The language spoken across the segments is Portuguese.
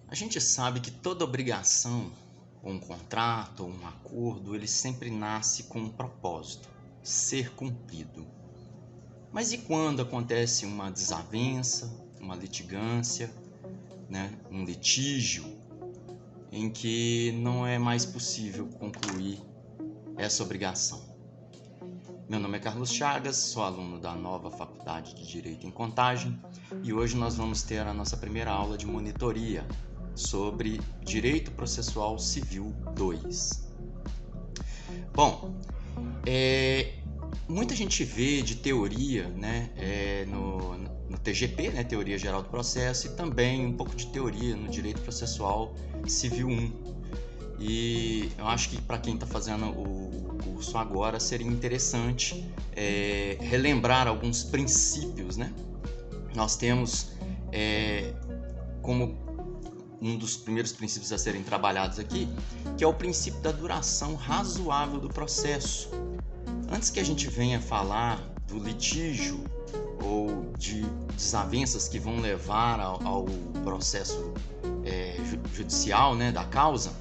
A gente sabe que toda obrigação, ou um contrato, ou um acordo, ele sempre nasce com um propósito, ser cumprido. Mas e quando acontece uma desavença, uma litigância, um litígio, em que não é mais possível concluir essa obrigação? Meu nome é Carlos Chagas, sou aluno da nova Faculdade de Direito em Contagem e hoje nós vamos ter a nossa primeira aula de monitoria sobre Direito Processual Civil 2. Bom, muita gente vê de teoria no TGP, Teoria Geral do Processo, e também um pouco de teoria no Direito Processual Civil 1. E eu acho que para quem está fazendo o curso agora seria interessante relembrar alguns princípios, Nós temos como um dos primeiros princípios a serem trabalhados aqui, que é o princípio da duração razoável do processo. Antes que a gente venha falar do litígio ou de desavenças que vão levar ao processo judicial, da causa,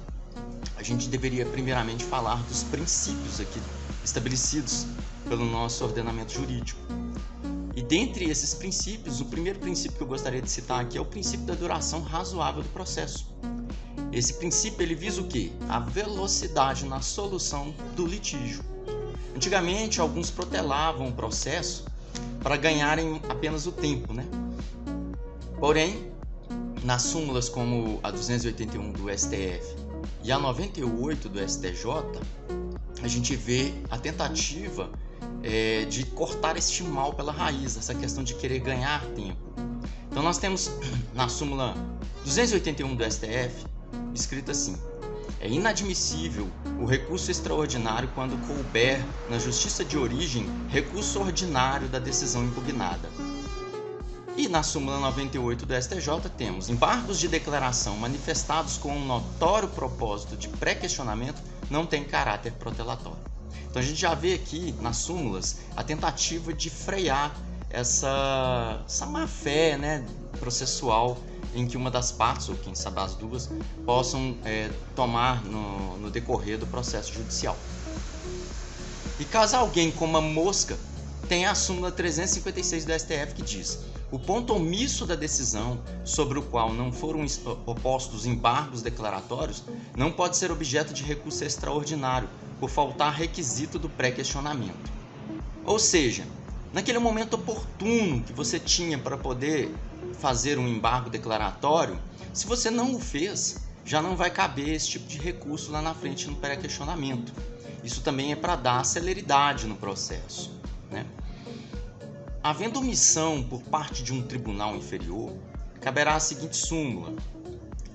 a gente deveria primeiramente falar dos princípios aqui estabelecidos pelo nosso ordenamento jurídico. E dentre esses princípios, o primeiro princípio que eu gostaria de citar aqui é o princípio da duração razoável do processo. Esse princípio ele visa o quê? A velocidade na solução do litígio. Antigamente, alguns protelavam o processo para ganharem apenas o tempo, Porém, nas súmulas como a 281 do STF e a 98 do STJ, a gente vê a tentativa de cortar este mal pela raiz, essa questão de querer ganhar tempo. Então nós temos na súmula 281 do STF escrito assim: é inadmissível o recurso extraordinário quando couber na justiça de origem recurso ordinário da decisão impugnada. E na súmula 98 do STJ temos: embargos de declaração manifestados com um notório propósito de pré-questionamento não têm caráter protelatório. Então a gente já vê aqui nas súmulas a tentativa de frear essa má-fé processual em que uma das partes, ou quem sabe as duas, possam tomar no decorrer do processo judicial. E caso alguém coma mosca, tem a súmula 356 do STF que diz: o ponto omisso da decisão sobre o qual não foram opostos embargos declaratórios não pode ser objeto de recurso extraordinário, por faltar requisito do pré-questionamento. Ou seja, naquele momento oportuno que você tinha para poder fazer um embargo declaratório, se você não o fez, já não vai caber esse tipo de recurso lá na frente no pré-questionamento. Isso também é para dar celeridade no processo, Havendo omissão por parte de um tribunal inferior, caberá a seguinte súmula,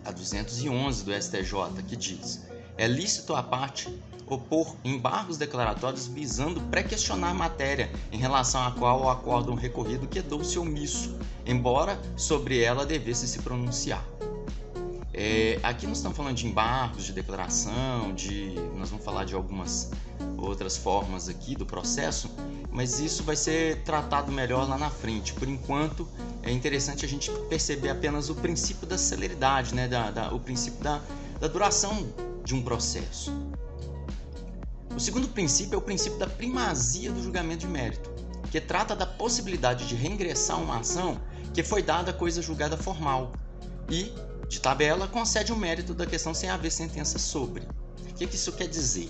a 211 do STJ, que diz: é lícito à parte opor embargos declaratórios visando pré-questionar a matéria em relação à qual o acórdão recorrido quedou-se omisso, embora sobre ela devesse se pronunciar. Aqui nós estamos falando de embargos de declaração, nós vamos falar de algumas outras formas aqui do processo, mas isso vai ser tratado melhor lá na frente. Por enquanto, é interessante a gente perceber apenas o princípio da celeridade, o princípio da duração de um processo. O segundo princípio é o princípio da primazia do julgamento de mérito, que trata da possibilidade de reingressar uma ação que foi dada a coisa julgada formal e, de tabela, concede o mérito da questão sem haver sentença sobre. O que isso quer dizer?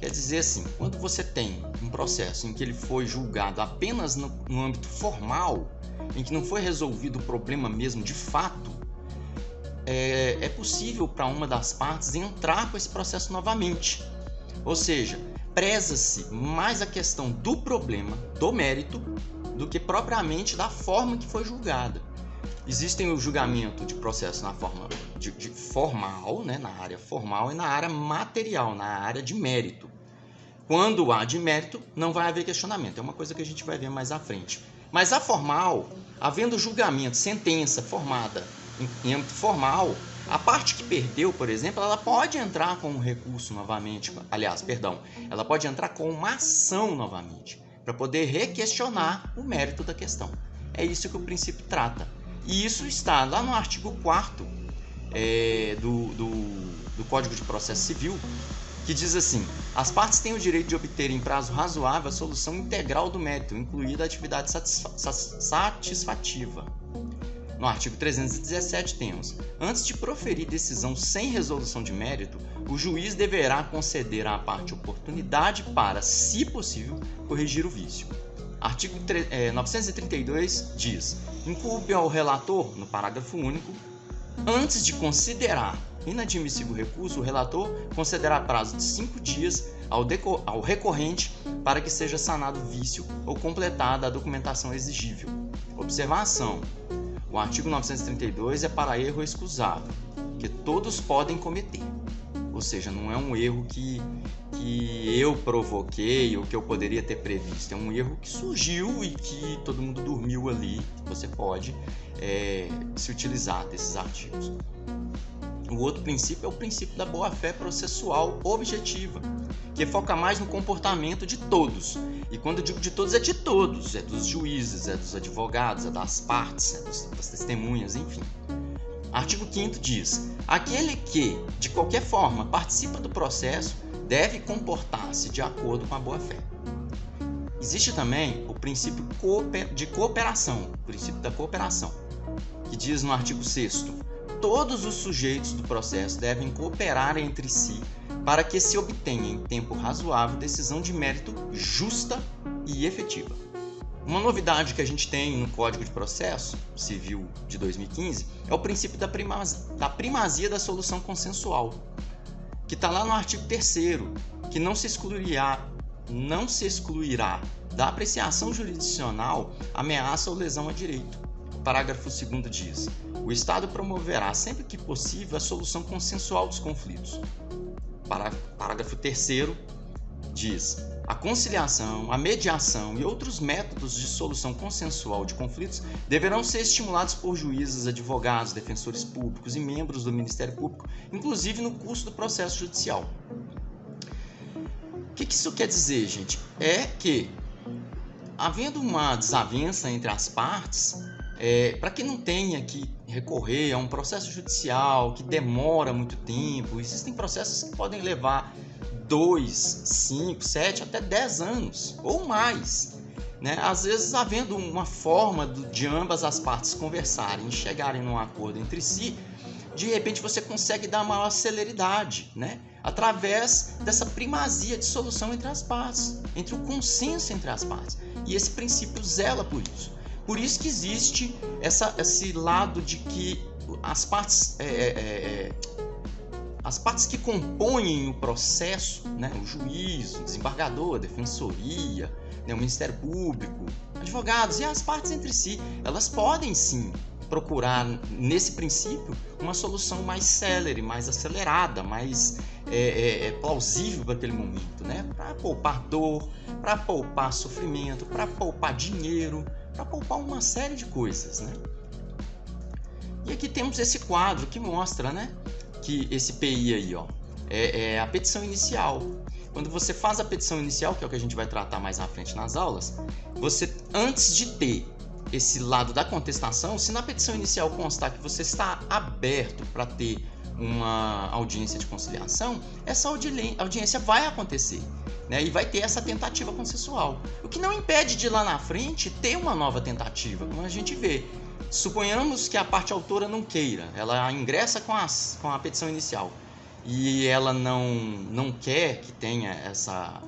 Quer dizer assim, quando você tem um processo em que ele foi julgado apenas no âmbito formal, em que não foi resolvido o problema mesmo de fato, é possível para uma das partes entrar com esse processo novamente. Ou seja, preza-se mais a questão do problema, do mérito, do que propriamente da forma que foi julgada. Existem o julgamento de processo na forma de formal, na área formal, e na área material, na área de mérito. Quando há de mérito, não vai haver questionamento. É uma coisa que a gente vai ver mais à frente. Mas a formal, havendo julgamento, sentença formada em âmbito formal, a parte que perdeu, por exemplo, ela pode entrar com um recurso novamente. Ela pode entrar com uma ação novamente, para poder requestionar o mérito da questão. É isso que o princípio trata. E isso está lá no artigo 4º do Código de Processo Civil, que diz assim: as partes têm o direito de obter em prazo razoável a solução integral do mérito, incluída a atividade satisfativa. No artigo 317 temos: antes de proferir decisão sem resolução de mérito, o juiz deverá conceder à parte oportunidade para, se possível, corrigir o vício. Artigo 932 diz: incumbe ao relator, no parágrafo único, antes de considerar inadmissível o recurso, o relator concederá prazo de 5 dias ao recorrente para que seja sanado o vício ou completada a documentação exigível. Observação: o artigo 932 é para erro excusável, que todos podem cometer. Ou seja, não é um erro que eu provoquei ou que eu poderia ter previsto. É um erro que surgiu e que todo mundo dormiu ali. Você pode se utilizar desses artigos. O outro princípio é o princípio da boa-fé processual objetiva, que foca mais no comportamento de todos. E quando eu digo de todos, é de todos. É dos juízes, é dos advogados, é das partes, é das testemunhas, enfim. Artigo 5º diz: aquele que, de qualquer forma, participa do processo deve comportar-se de acordo com a boa-fé. Existe também o princípio de cooperação, o princípio da cooperação, que diz no artigo 6º: todos os sujeitos do processo devem cooperar entre si para que se obtenha em tempo razoável decisão de mérito justa e efetiva. Uma novidade que a gente tem no Código de Processo Civil de 2015 é o princípio da primazia da solução consensual, que está lá no artigo 3º, que não se excluirá da apreciação jurisdicional ameaça ou lesão a direito. O parágrafo 2º diz: o Estado promoverá sempre que possível a solução consensual dos conflitos. Parágrafo 3º diz: a conciliação, a mediação e outros métodos de solução consensual de conflitos deverão ser estimulados por juízes, advogados, defensores públicos e membros do Ministério Público, inclusive no curso do processo judicial. O que isso quer dizer, gente? É que, havendo uma desavença entre as partes, para que não tenha que recorrer a um processo judicial que demora muito tempo, existem processos que podem levar 2, 5, 7, até 10 anos ou mais, né? Às vezes, havendo uma forma de ambas as partes conversarem e chegarem num acordo entre si, de repente você consegue dar maior celeridade, né? Através dessa primazia de solução entre as partes, entre o consenso entre as partes. E esse princípio zela por isso. Por isso que existe esse lado de que as partes que compõem o processo, né, o juiz, o desembargador, a defensoria, né, o Ministério Público, advogados e as partes entre si, elas podem sim procurar, nesse princípio, uma solução mais célere, mais acelerada, mais plausível para aquele momento, né, para poupar dor, para poupar sofrimento, para poupar dinheiro, para poupar uma série de coisas, né? E aqui temos esse quadro que mostra, né, que esse PI aí, ó, é a petição inicial. Quando você faz a petição inicial, que é o que a gente vai tratar mais à frente nas aulas, você, antes de ter esse lado da contestação, se na petição inicial constar que você está aberto para ter uma audiência de conciliação, essa audiência vai acontecer, né, e vai ter essa tentativa consensual. O que não impede de lá na frente ter uma nova tentativa, como a gente vê. Suponhamos que a parte autora não queira, ela ingressa com a petição inicial e ela não quer que tenha essa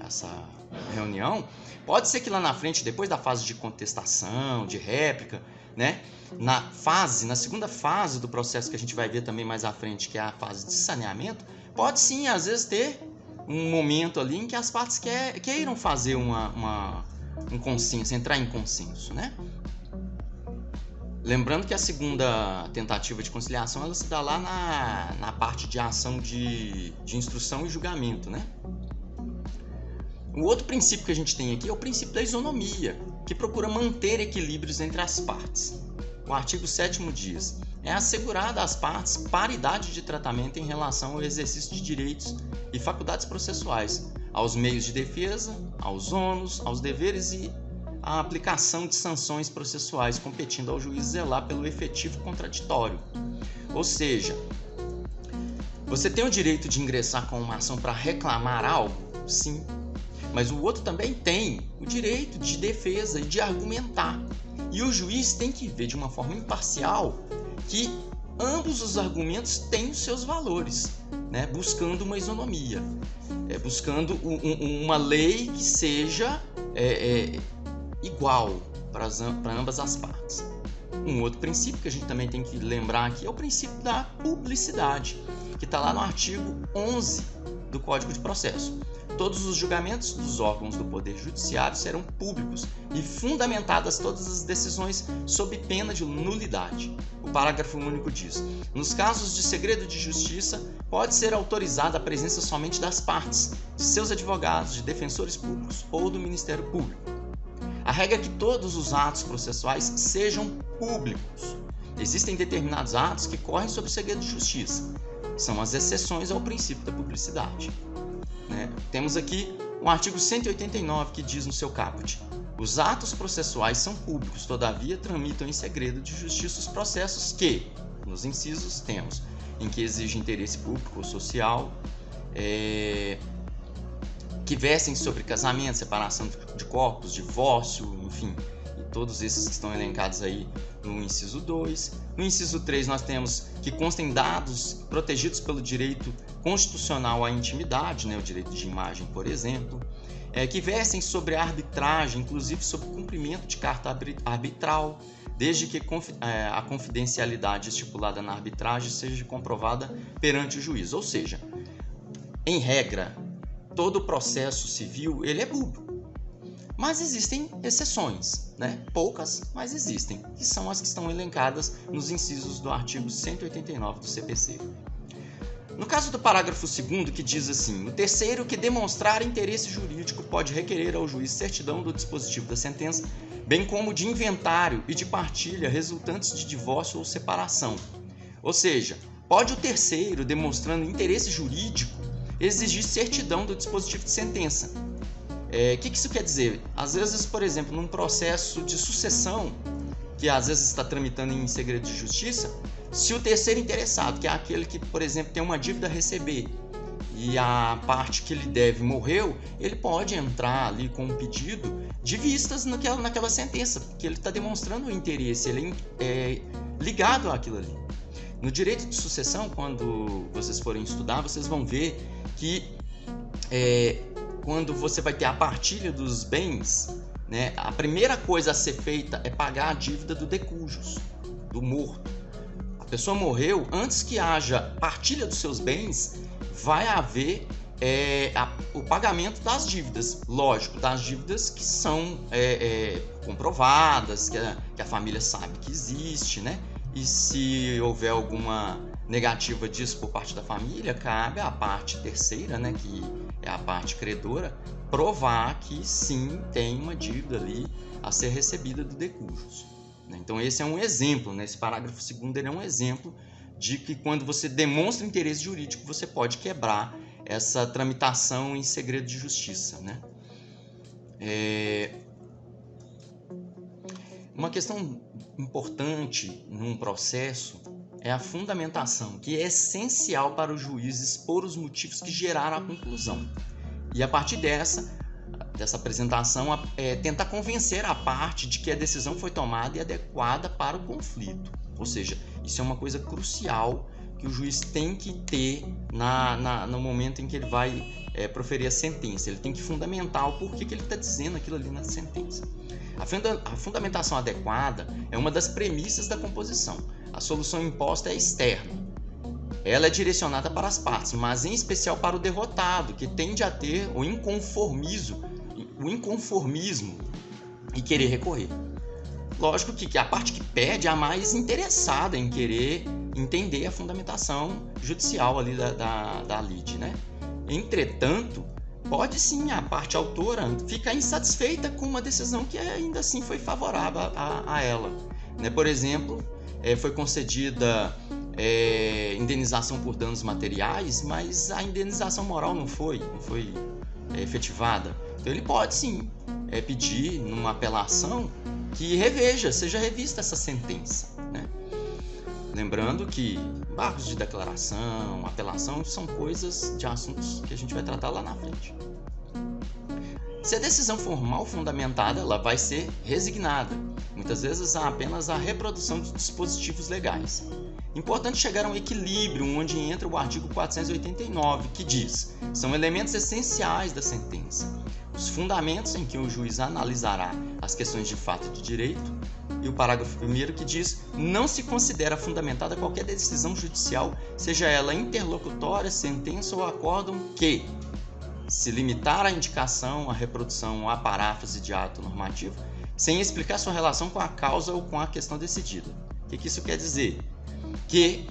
reunião, pode ser que lá na frente, depois da fase de contestação, de réplica, né, na segunda fase do processo que a gente vai ver também mais à frente, que é a fase de saneamento, pode sim, às vezes, ter um momento ali em que as partes queiram fazer um consenso, entrar em consenso, né? Lembrando que a segunda tentativa de conciliação ela se dá lá na parte de ação de instrução e julgamento, né? O outro princípio que a gente tem aqui é o princípio da isonomia, que procura manter equilíbrios entre as partes. O artigo 7º diz: é assegurada às partes paridade de tratamento em relação ao exercício de direitos e faculdades processuais, aos meios de defesa, aos ônus, aos deveres e a aplicação de sanções processuais, competindo ao juiz zelar pelo efetivo contraditório. Ou seja, Você tem o direito de ingressar com uma ação para reclamar algo? Sim. Mas o outro também tem o direito de defesa e de argumentar. E o juiz tem que ver de uma forma imparcial que ambos os argumentos têm os seus valores, né? Buscando uma isonomia, buscando uma lei que seja igual para ambas as partes. Um outro princípio que a gente também tem que lembrar aqui é o princípio da publicidade, que está lá no artigo 11 do Código de Processo. Todos os julgamentos dos órgãos do Poder Judiciário serão públicos e fundamentadas todas as decisões sob pena de nulidade. O parágrafo único diz: nos casos de segredo de justiça, pode ser autorizada a presença somente das partes, de seus advogados, de defensores públicos ou do Ministério Público. A regra é que todos os atos processuais sejam públicos. Existem determinados atos que correm sob o segredo de justiça. São as exceções ao princípio da publicidade. Temos aqui o artigo 189 que diz no seu caput: os atos processuais são públicos, todavia tramitam em segredo de justiça os processos que, nos incisos, temos em que exige interesse público ou social, que versem sobre casamento, separação de corpos, divórcio, enfim, e todos esses que estão elencados aí no inciso 2. No inciso 3 nós temos que constem dados protegidos pelo direito constitucional à intimidade, o direito de imagem, por exemplo, que versem sobre a arbitragem, inclusive sobre o cumprimento de carta arbitral, desde que a confidencialidade estipulada na arbitragem seja comprovada perante o juiz. Ou seja, em regra, todo processo civil ele é público. Mas existem exceções, poucas, mas existem, que são as que estão elencadas nos incisos do artigo 189 do CPC. No caso do parágrafo 2º, que diz assim: o terceiro que demonstrar interesse jurídico pode requerer ao juiz certidão do dispositivo da sentença, bem como de inventário e de partilha resultantes de divórcio ou separação. Ou seja, pode o terceiro, demonstrando interesse jurídico, exigir certidão do dispositivo de sentença. O que isso quer dizer? Às vezes, por exemplo, num processo de sucessão, que às vezes está tramitando em segredo de justiça, se o terceiro interessado, que é aquele que, por exemplo, tem uma dívida a receber e a parte que lhe deve morreu, ele pode entrar ali com um pedido de vistas naquela sentença, porque ele está demonstrando o interesse, ele é ligado àquilo ali. No direito de sucessão, quando vocês forem estudar, vocês vão ver que quando você vai ter a partilha dos bens, a primeira coisa a ser feita é pagar a dívida do decujus, do morto. A pessoa morreu, antes que haja partilha dos seus bens, vai haver o pagamento das dívidas. Lógico, das dívidas que são comprovadas, que a família sabe que existe, E se houver alguma negativa disso por parte da família, cabe à parte terceira, que é a parte credora, provar que sim, tem uma dívida ali a ser recebida do decujus. Então esse é um exemplo, esse parágrafo 2º é um exemplo de que quando você demonstra interesse jurídico, você pode quebrar essa tramitação em segredo de justiça. Uma questão importante num processo é a fundamentação, que é essencial para o juiz expor os motivos que geraram a conclusão. E a partir dessa apresentação, tentar convencer a parte de que a decisão foi tomada e adequada para o conflito. Ou seja, isso é uma coisa crucial que o juiz tem que ter no momento em que ele vai proferir a sentença. Ele tem que fundamentar o porquê que ele está dizendo aquilo ali na sentença. A fundamentação adequada é uma das premissas da composição. A solução imposta é externa. Ela é direcionada para as partes, mas em especial para o derrotado, que tende a ter o inconformismo e querer recorrer. Lógico que a parte que pede é a mais interessada em querer entender a fundamentação judicial ali da lide, Entretanto, pode sim a parte autora ficar insatisfeita com uma decisão que ainda assim foi favorável a ela. Por exemplo, foi concedida indenização por danos materiais, mas a indenização moral não foi efetivada. Então ele pode sim pedir numa apelação que seja revista essa sentença. Lembrando que embargos de declaração, apelação, são coisas de assuntos que a gente vai tratar lá na frente. Se a decisão for mal fundamentada, ela vai ser resignada. Muitas vezes há apenas a reprodução de dispositivos legais. Importante chegar a um equilíbrio onde entra o artigo 489, que diz: são elementos essenciais da sentença os fundamentos em que o juiz analisará as questões de fato e de direito, e o parágrafo 1º que diz: não se considera fundamentada qualquer decisão judicial, seja ela interlocutória, sentença ou acórdão, que se limitar à indicação, à reprodução ou à paráfrase de ato normativo, sem explicar sua relação com a causa ou com a questão decidida. O que isso quer dizer? Que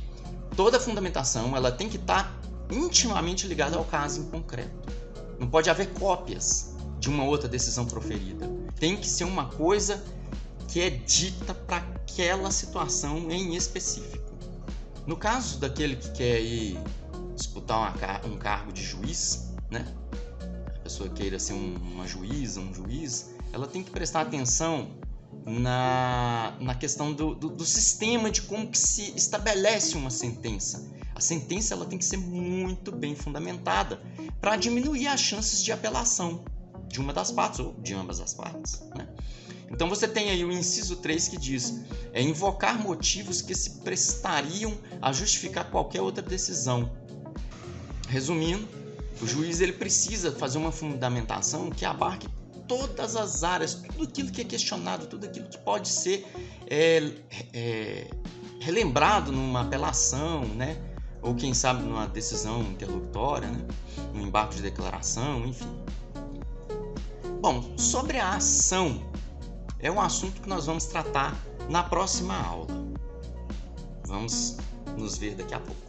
toda fundamentação ela tem que estar intimamente ligada ao caso em concreto. Não pode haver cópias de uma outra decisão proferida. Tem que ser uma coisa que é dita para aquela situação em específico. No caso daquele que quer ir disputar um cargo de juiz, né? A pessoa queira ser uma juíza, um juiz, ela tem que prestar atenção na questão do sistema de como que se estabelece uma sentença. A sentença ela tem que ser muito bem fundamentada para diminuir as chances de apelação de uma das partes ou de ambas as partes, né? Então você tem aí o inciso 3 que diz: invocar motivos que se prestariam a justificar qualquer outra decisão. Resumindo, o juiz ele precisa fazer uma fundamentação que abarque todas as áreas, tudo aquilo que é questionado, tudo aquilo que pode ser relembrado numa apelação, né? Ou quem sabe numa decisão interlocutória, né? No embargo de declaração, enfim. Bom, sobre a ação, é um assunto que nós vamos tratar na próxima aula. Vamos nos ver daqui a pouco.